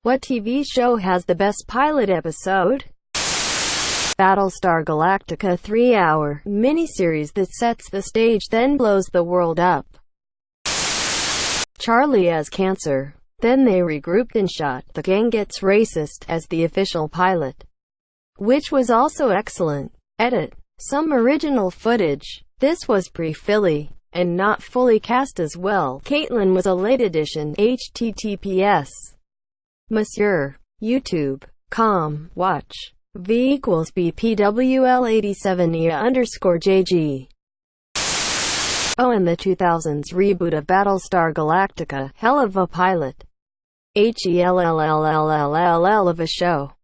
What TV show has the best pilot episode? Battlestar Galactica 3-hour miniseries that sets the stage then blows the world up. Charlie has cancer. Then they regrouped and shot The Gang Gets Racist as the official pilot, which was also excellent. Edit. Some original footage. This was pre-Philly, and not fully cast as well. Caitlin was a late addition. https Monsieur. YouTube.com. Watch. V equals BPWL87EA_JG. Oh, and the 2000s reboot of Battlestar Galactica. Hell of a pilot. HELLLLLLLL of a show.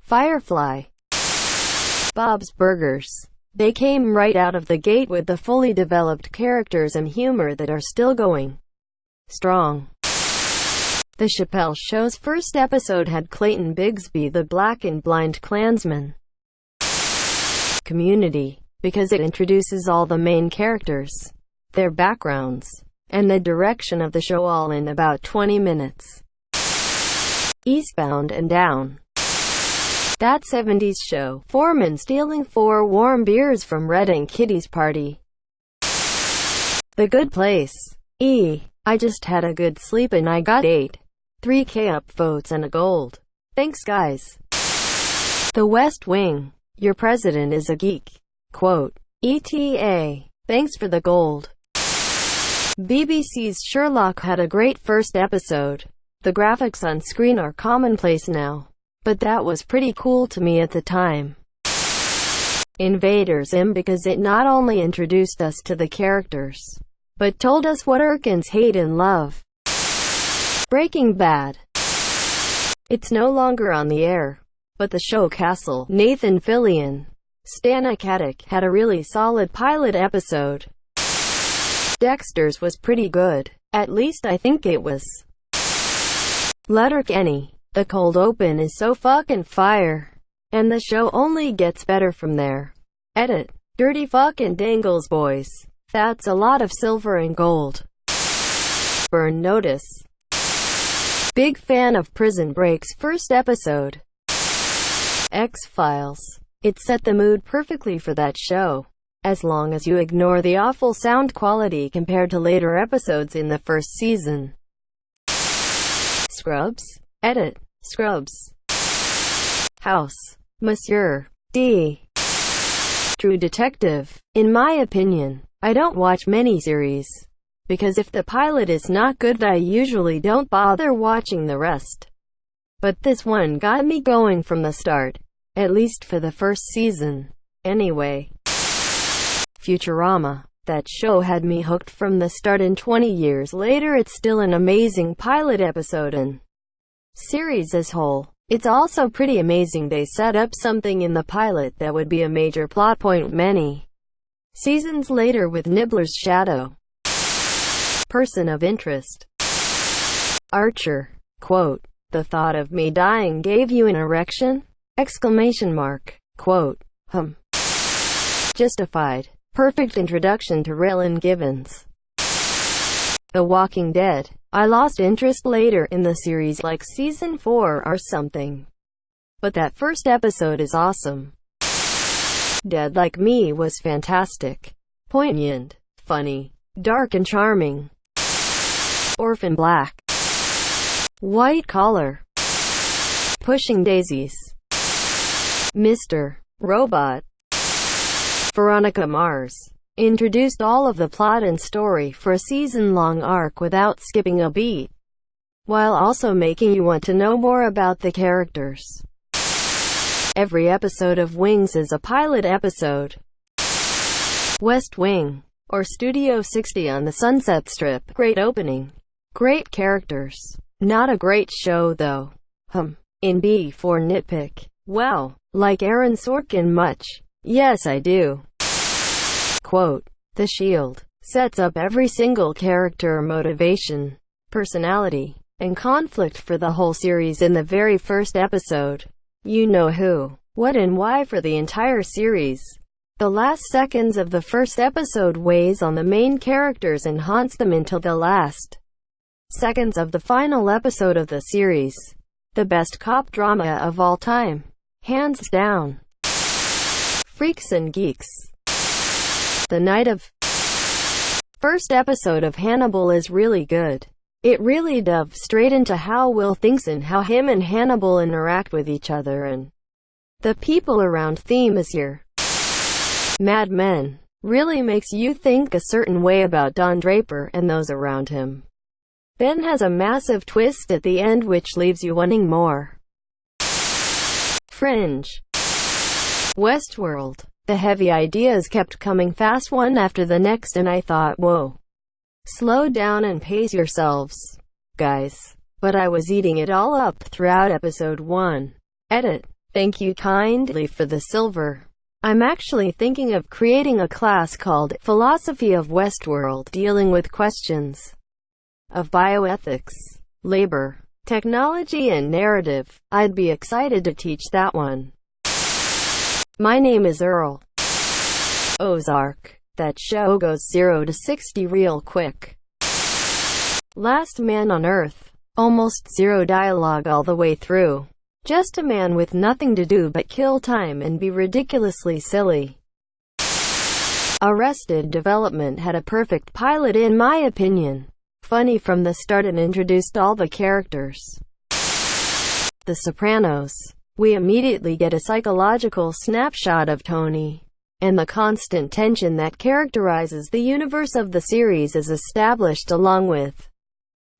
Firefly. Bob's Burgers. They came right out of the gate with the fully developed characters and humor that are still going strong. The Chappelle Show's first episode had Clayton Bigsby, the black and blind Klansman. Community, because it introduces all the main characters, their backgrounds, and the direction of the show all in about 20 minutes. Eastbound and Down. That 70s show. Foreman stealing 4 warm beers from Red and Kitty's party. The Good Place. I just had a good sleep and I got 3K upvotes and a gold. Thanks guys. The West Wing. Your president is a geek. Quote. ETA. Thanks for the gold. BBC's Sherlock had a great first episode. The graphics on screen are commonplace now, but that was pretty cool to me at the time. Invader Zim, because it not only introduced us to the characters, but told us what Irkins hate and love. Breaking Bad. It's no longer on the air, but the show Castle. Nathan Fillion, Stana Katic had a really solid pilot episode. Dexter's was pretty good. At least I think it was. Letterkenny. The cold open is so fucking fire, and the show only gets better from there. Edit. Dirty fucking Dangles boys. That's a lot of silver and gold. Burn Notice. Big fan of Prison Break's first episode. X-Files. It set the mood perfectly for that show, as long as you ignore the awful sound quality compared to later episodes in the first season. Scrubs. Edit. Scrubs. House. Monsieur D. True Detective. In my opinion, I don't watch miniseries, because if the pilot is not good I usually don't bother watching the rest. But this one got me going from the start, at least for the first season. Anyway. Futurama. That show had me hooked from the start, and 20 years later it's still an amazing pilot episode and series as whole. It's also pretty amazing they set up something in the pilot that would be a major plot point many seasons later with Nibbler's Shadow. Person of interest. Archer. Quote. The thought of me dying gave you an erection? Exclamation mark. Quote. Justified. Perfect introduction to Raylan Givens. The Walking Dead. I lost interest later in the series, like season 4 or something. But that first episode is awesome. Dead Like Me was fantastic. Poignant, funny, dark and charming. Orphan Black. White Collar. Pushing Daisies. Mr. Robot. Veronica Mars. Introduced all of the plot and story for a season-long arc without skipping a beat, while also making you want to know more about the characters. Every episode of Wings is a pilot episode. West Wing, or Studio 60 on the Sunset Strip. Great opening. Great characters. Not a great show though. In B4 nitpick. Wow. Like Aaron Sorkin much? Yes I do. Quote. The Shield. Sets up every single character, motivation, personality, and conflict for the whole series in the very first episode. You know who, what and why for the entire series. The last seconds of the first episode weighs on the main characters and haunts them until the last seconds of the final episode of the series. The best cop drama of all time. Hands down. Freaks and geeks. The night of first episode of Hannibal is really good. It really delves straight into how Will thinks and how him and Hannibal interact with each other, and the people around theme is here. Mad Men really makes you think a certain way about Don Draper and those around him. Then has a massive twist at the end which leaves you wanting more. Fringe. Westworld. The heavy ideas kept coming fast one after the next and I thought, whoa. Slow down and pace yourselves, guys. But I was eating it all up throughout episode 1. Edit. Thank you kindly for the silver. I'm actually thinking of creating a class called Philosophy of Westworld, dealing with questions of bioethics, labor, technology and narrative. I'd be excited to teach that one. My name is Earl. Ozark. That show goes 0 to 60 real quick. Last Man on Earth. Almost zero dialogue all the way through. Just a man with nothing to do but kill time and be ridiculously silly. Arrested Development had a perfect pilot in my opinion. Funny from the start and introduced all the characters. The Sopranos. We immediately get a psychological snapshot of Tony, and the constant tension that characterizes the universe of the series is established along with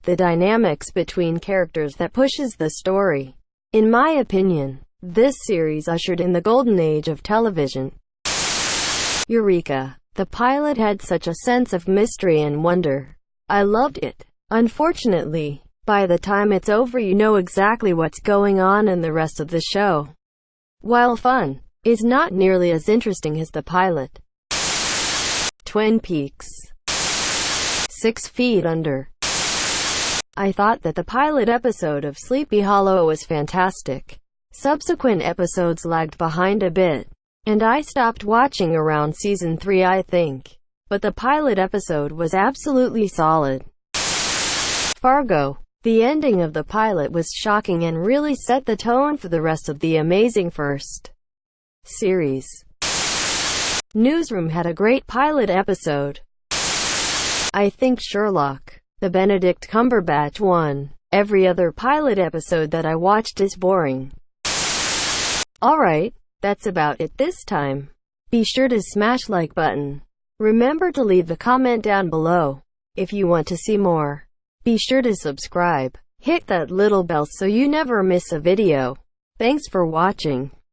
the dynamics between characters that pushes the story. In my opinion, this series ushered in the golden age of television. Eureka! The pilot had such a sense of mystery and wonder. I loved it. Unfortunately, by the time it's over you know exactly what's going on in the rest of the show. While fun, is not nearly as interesting as the pilot. Twin Peaks. 6 Feet Under. I thought that the pilot episode of Sleepy Hollow was fantastic. Subsequent episodes lagged behind a bit, and I stopped watching around season 3 I think. But the pilot episode was absolutely solid. Fargo. The ending of the pilot was shocking and really set the tone for the rest of the amazing first series. Newsroom had a great pilot episode. I think Sherlock, the Benedict Cumberbatch one. Every other pilot episode that I watched is boring. Alright, that's about it this time. Be sure to smash like button. Remember to leave a comment down below. If you want to see more, be sure to subscribe. Hit that little bell so you never miss a video. Thanks for watching.